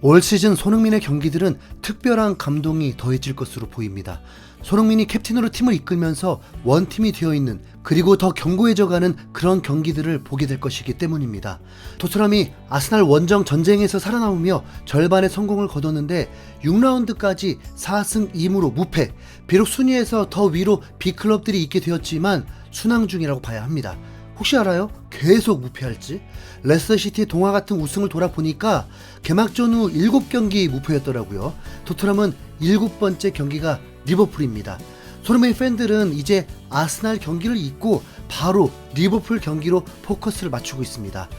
올 시즌 손흥민의 경기들은 특별한 감동이 더해질 것으로 보입니다. 손흥민이 캡틴으로 팀을 이끌면서 원팀이 되어있는, 그리고 더 견고해져가는 그런 경기들을 보게 될 것이기 때문입니다. 토트넘이 아스날 원정 전쟁에서 살아남으며 절반의 성공을 거뒀는데 6라운드까지 4승 2무로 무패. 비록 순위에서 더 위로 B클럽들이 있게 되었지만 순항 중이라고 봐야 합니다. 혹시 알아요? 계속 무패할지? 레스터시티의 동화 같은 우승을 돌아보니까 개막전 후 7경기 무패였더라고요. 토트넘은 7번째 경기가 리버풀입니다. 손흥민 팬들은 이제 아스날 경기를 잊고 바로 리버풀 경기로 포커스를 맞추고 있습니다.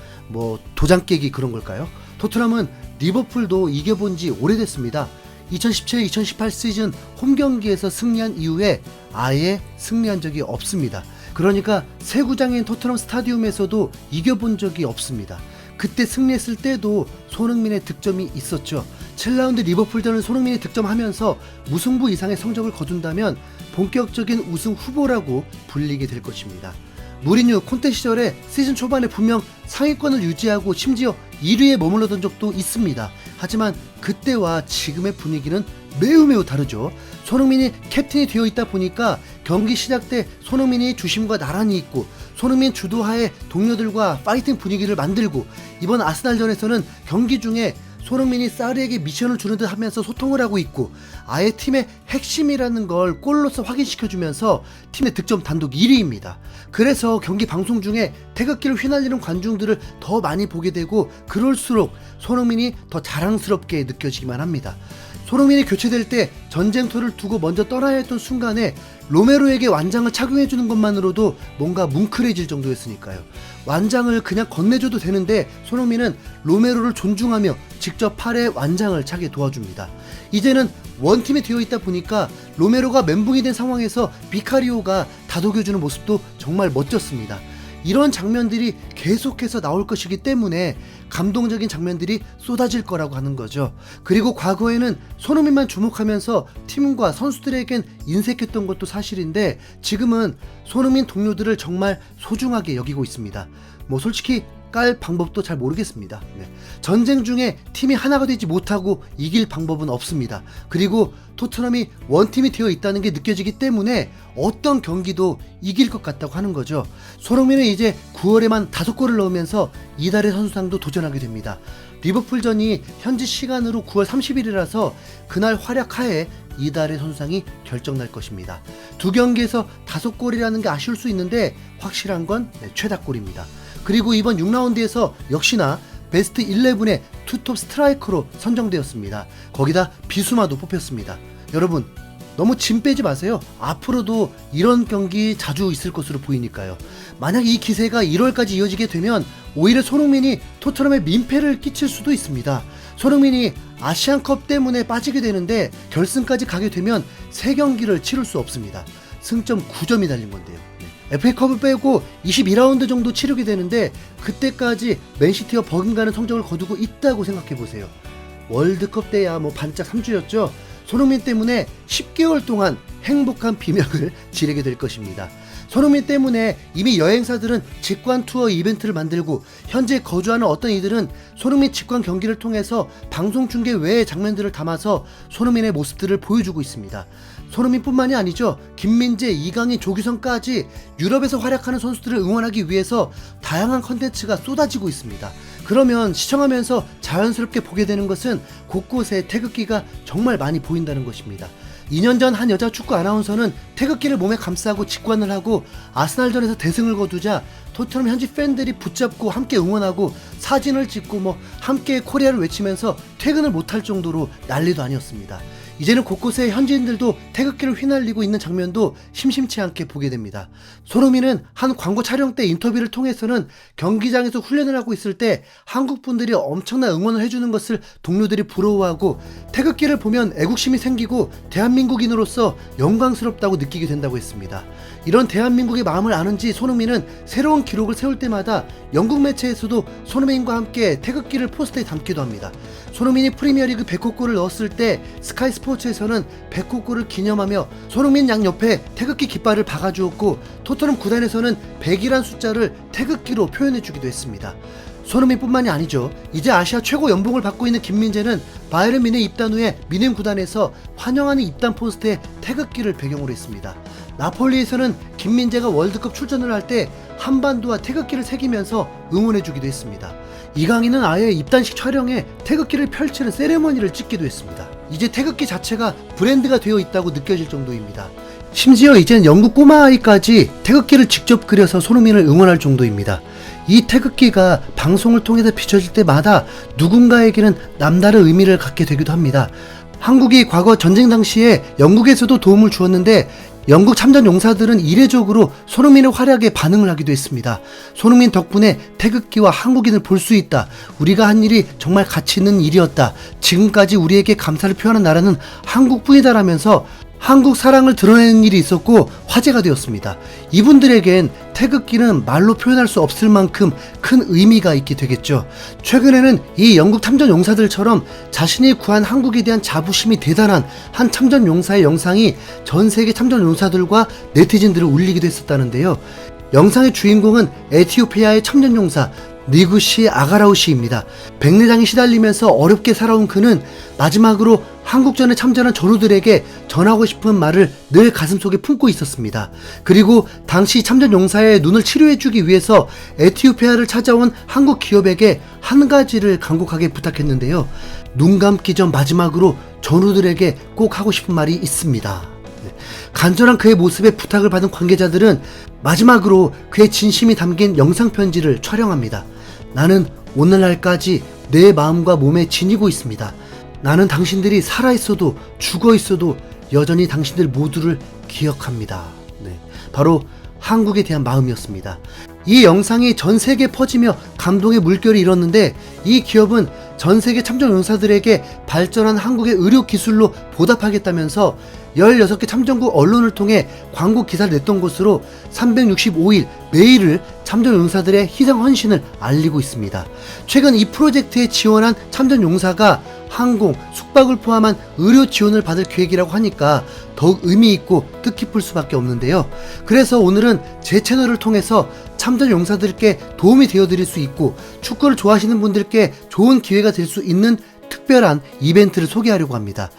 도장 깨기 그런 걸까요? 토트넘은 리버풀도 이겨본 지 오래됐습니다. 2017-2018 시즌 홈 경기에서 승리한 이후에 아예 승리한 적이 없습니다. 그러니까 새 구장인 토트넘 스타디움에서도 이겨본 적이 없습니다. 그때 승리했을 때도 손흥민의 득점이 있었죠. 7라운드 리버풀전을 손흥민이 득점하면서 무승부 이상의 성적을 거둔다면 본격적인 우승 후보라고 불리게 될 것입니다. 무리뉴, 콘테 시절에 시즌 초반에 분명 상위권을 유지하고 심지어 1위에 머물러던 적도 있습니다. 하지만 그때와 지금의 분위기는 매우 다르죠. 손흥민이 캡틴이 되어 있다 보니까 경기 시작 때 손흥민이 주심과 나란히 있고 손흥민 주도하에 동료들과 파이팅 분위기를 만들고, 이번 아스날전에서는 경기 중에 손흥민이 사르에게 미션을 주는 듯 하면서 소통을 하고 있고, 아예 팀의 핵심이라는 걸 골로서 확인시켜주면서 팀의 득점 단독 1위입니다. 그래서 경기 방송 중에 태극기를 휘날리는 관중들을 더 많이 보게 되고, 그럴수록 손흥민이 더 자랑스럽게 느껴지기만 합니다. 손흥민이 교체될 때 전쟁터를 두고 먼저 떠나야 했던 순간에 로메로에게 완장을 착용해주는 것만으로도 뭔가 뭉클해질 정도였으니까요. 완장을 그냥 건네줘도 되는데 손흥민은 로메로를 존중하며 직접 팔에 완장을 차게 도와줍니다. 이제는 원팀이 되어있다 보니까 로메로가 멘붕이 된 상황에서 비카리오가 다독여주는 모습도 정말 멋졌습니다. 이런 장면들이 계속해서 나올 것이기 때문에 감동적인 장면들이 쏟아질 거라고 하는 거죠. 그리고 과거에는 손흥민만 주목하면서 팀과 선수들에겐 인색했던 것도 사실인데, 지금은 손흥민 동료들을 정말 소중하게 여기고 있습니다. 솔직히 깔 방법도 잘 모르겠습니다. 전쟁 중에 팀이 하나가 되지 못하고 이길 방법은 없습니다. 그리고 토트넘이 원팀이 되어 있다는 게 느껴지기 때문에 어떤 경기도 이길 것 같다고 하는 거죠. 손흥민은 이제 9월에만 5골을 넣으면서 이달의 선수상도 도전하게 됩니다. 리버풀전이 현지 시간으로 9월 30일이라서 그날 활약하에 이달의 선수상이 결정날 것입니다. 두 경기에서 5골이라는 게 아쉬울 수 있는데 확실한 건 최다골입니다. 그리고 이번 6라운드에서 역시나 베스트 11의 투톱 스트라이커로 선정되었습니다. 거기다 비수마도 뽑혔습니다. 여러분, 너무 짐 빼지 마세요. 앞으로도 이런 경기 자주 있을 것으로 보이니까요. 만약 이 기세가 1월까지 이어지게 되면 오히려 손흥민이 토트넘에 민폐를 끼칠 수도 있습니다. 손흥민이 아시안컵 때문에 빠지게 되는데 결승까지 가게 되면 3경기를 치를 수 없습니다. 승점 9점이 달린 건데요. FA컵을 빼고 22라운드 정도 치르게 되는데 그때까지 맨시티와 버금가는 성적을 거두고 있다고 생각해보세요. 월드컵 때야 반짝 3주였죠. 손흥민 때문에 10개월 동안 행복한 비명을 지르게 될 것입니다. 손흥민 때문에 이미 여행사들은 직관 투어 이벤트를 만들고, 현재 거주하는 어떤 이들은 손흥민 직관 경기를 통해서 방송 중계 외의 장면들을 담아서 손흥민의 모습들을 보여주고 있습니다. 손흥민뿐만이 아니죠. 김민재, 이강인, 조규성까지 유럽에서 활약하는 선수들을 응원하기 위해서 다양한 컨텐츠가 쏟아지고 있습니다. 그러면 시청하면서 자연스럽게 보게 되는 것은 곳곳에 태극기가 정말 많이 보인다는 것입니다. 2년 전 한 여자 축구 아나운서는 태극기를 몸에 감싸고 직관을 하고 아스날전에서 대승을 거두자 토트넘 현지 팬들이 붙잡고 함께 응원하고 사진을 찍고 함께 코리아를 외치면서 퇴근을 못할 정도로 난리도 아니었습니다. 이제는 곳곳에 현지인들도 태극기를 휘날리고 있는 장면도 심심치 않게 보게 됩니다. 손흥민은 한 광고 촬영 때 인터뷰를 통해서는 경기장에서 훈련을 하고 있을 때 한국 분들이 엄청난 응원을 해주는 것을 동료들이 부러워하고, 태극기를 보면 애국심이 생기고 대한민국인으로서 영광스럽다고 느끼게 된다고 했습니다. 이런 대한민국의 마음을 아는지 손흥민은 새로운 기록을 세울 때마다 영국 매체에서도 손흥민과 함께 태극기를 포스터에 담기도 합니다. 손흥민이 프리미어리그 100호 골을 넣었을 때 스카이 스포츠에서는 100호 골을 기념하며 손흥민 양 옆에 태극기 깃발을 박아주었고, 토트넘 구단에서는 100이란 숫자를 태극기로 표현해주기도 했습니다. 손흥민뿐만이 아니죠. 이제 아시아 최고 연봉을 받고 있는 김민재는 바이에른 뮌헨 입단 후에 뮌헨 구단에서 환영하는 입단 포스터에 태극기를 배경으로 했습니다. 나폴리에서는 김민재가 월드컵 출전을 할 때 한반도와 태극기를 새기면서 응원해주기도 했습니다. 이강인은 아예 입단식 촬영에 태극기를 펼치는 세레머니를 찍기도 했습니다. 이제 태극기 자체가 브랜드가 되어 있다고 느껴질 정도입니다. 심지어 이젠 영국 꼬마아이까지 태극기를 직접 그려서 손흥민을 응원할 정도입니다. 이 태극기가 방송을 통해서 비춰질 때마다 누군가에게는 남다른 의미를 갖게 되기도 합니다. 한국이 과거 전쟁 당시에 영국에서도 도움을 주었는데 영국 참전 용사들은 이례적으로 손흥민의 활약에 반응을 하기도 했습니다. 손흥민 덕분에 태극기와 한국인을 볼 수 있다. 우리가 한 일이 정말 가치 있는 일이었다. 지금까지 우리에게 감사를 표하는 나라는 한국뿐이다라면서 한국 사랑을 드러내는 일이 있었고 화제가 되었습니다. 이분들에겐 태극기는 말로 표현할 수 없을 만큼 큰 의미가 있게 되겠죠. 최근에는 이 영국 참전 용사들처럼 자신이 구한 한국에 대한 자부심이 대단한 한 참전 용사의 영상이 전 세계 참전 용사들과 네티즌들을 울리기도 했었다는데요. 영상의 주인공은 에티오피아의 참전 용사 니구시 아가라우시입니다. 백내장에 시달리면서 어렵게 살아온 그는 마지막으로 한국전에 참전한 전우들에게 전하고 싶은 말을 늘 가슴속에 품고 있었습니다. 그리고 당시 참전 용사의 눈을 치료해주기 위해서 에티오피아를 찾아온 한국 기업에게 한 가지를 간곡하게 부탁했는데요. 눈 감기 전 마지막으로 전우들에게 꼭 하고 싶은 말이 있습니다. 간절한 그의 모습에 부탁을 받은 관계자들은 마지막으로 그의 진심이 담긴 영상편지를 촬영합니다. 나는 오늘날까지 내 마음과 몸에 지니고 있습니다. 나는 당신들이 살아있어도 죽어있어도 여전히 당신들 모두를 기억합니다. 바로 한국에 대한 마음이었습니다. 이 영상이 전 세계에 퍼지며 감동의 물결이 일었는데 이 기업은 전 세계 참전 용사들에게 발전한 한국의 의료 기술로 보답하겠다면서 16개 참전국 언론을 통해 광고 기사를 냈던 것으로 365일 매일을 참전 용사들의 희생 헌신을 알리고 있습니다. 최근 이 프로젝트에 지원한 참전 용사가 항공, 숙박을 포함한 의료 지원을 받을 계획이라고 하니까 더욱 의미 있고 뜻깊을 수밖에 없는데요. 그래서 오늘은 제 채널을 통해서 참전 용사들께 도움이 되어드릴 수 있고 축구를 좋아하시는 분들께 좋은 기회가 될 수 있는 특별한 이벤트를 소개하려고 합니다.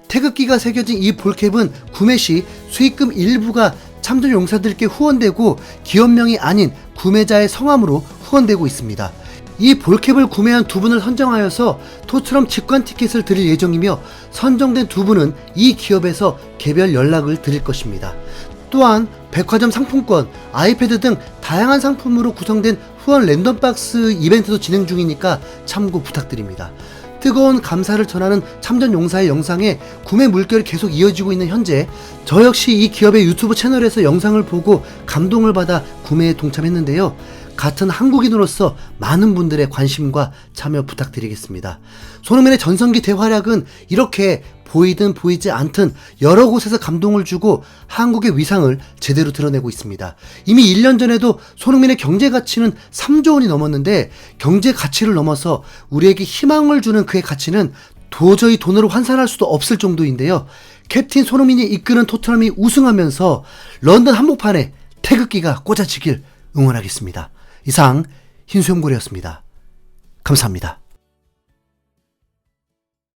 태극기가 새겨진 이 볼캡은 구매 시 수익금 일부가 참전 용사들께 후원되고 기업명이 아닌 구매자의 성함으로 후원되고 있습니다. 이 볼캡을 구매한 두 분을 선정하여서 토트넘 직관 티켓을 드릴 예정이며 선정된 두 분은 이 기업에서 개별 연락을 드릴 것입니다. 또한 백화점 상품권, 아이패드 등 다양한 상품으로 구성된 후원 랜덤박스 이벤트도 진행 중이니까 참고 부탁드립니다. 뜨거운 감사를 전하는 참전 용사의 영상에 구매 물결이 계속 이어지고 있는 현재 저 역시 이 기업의 유튜브 채널에서 영상을 보고 감동을 받아 구매에 동참했는데요. 같은 한국인으로서 많은 분들의 관심과 참여 부탁드리겠습니다. 손흥민의 전성기 대활약은 이렇게 보이든 보이지 않든 여러 곳에서 감동을 주고 한국의 위상을 제대로 드러내고 있습니다. 이미 1년 전에도 손흥민의 경제 가치는 3조 원이 넘었는데 경제 가치를 넘어서 우리에게 희망을 주는 그의 가치는 도저히 돈으로 환산할 수도 없을 정도인데요. 캡틴 손흥민이 이끄는 토트넘이 우승하면서 런던 한복판에 태극기가 꽂아지길 응원하겠습니다. 이상 흰수염고래였습니다. 감사합니다.